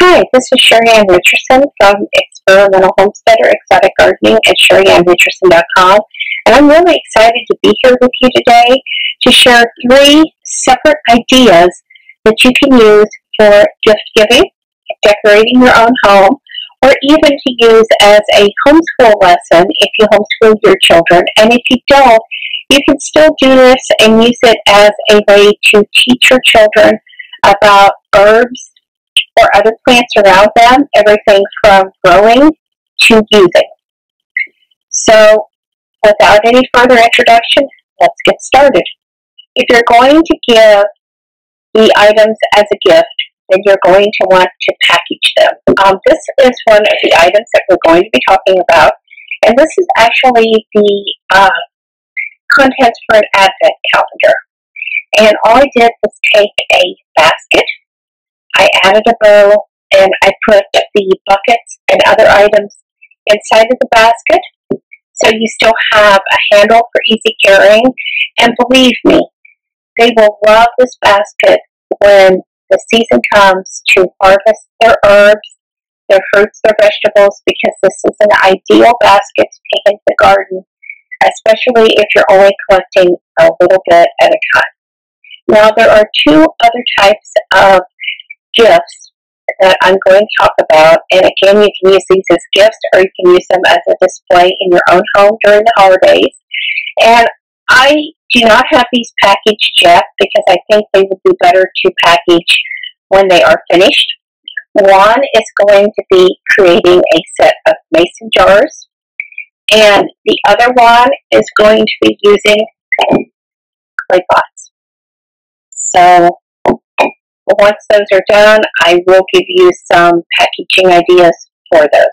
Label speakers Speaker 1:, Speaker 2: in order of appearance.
Speaker 1: Hi, this is Sheri Richerson from Experimental Homesteader Exotic Gardening at SheriRicherson.com, and I'm really excited to be here with you today to share 3 separate ideas that you can use for gift giving, decorating your own home, or even to use as a homeschool lesson if you homeschool your children. And if you don't, you can still do this and use it as a way to teach your children about herbs or other plants around them, everything from growing to using. So, without any further introduction, let's get started. If you're going to give the items as a gift, then you're going to want to package them. This is one of the items that we're going to be talking about, and this is actually the contents for an Advent calendar. And all I did was take a basket, I added a bow, and I put the buckets and other items inside of the basket, so you still have a handle for easy carrying. And believe me, they will love this basket when the season comes to harvest their herbs, their fruits, their vegetables, because this is an ideal basket to take into the garden, especially if you're only collecting a little bit at a time. Now, there are 2 other types of gifts that I'm going to talk about, and again, you can use these as gifts or you can use them as a display in your own home during the holidays. And I do not have these packaged yet because I think they would be better to package when they are finished. One is going to be creating a set of mason jars, and the other one is going to be using clay pots. So once those are done, I will give you some packaging ideas for those.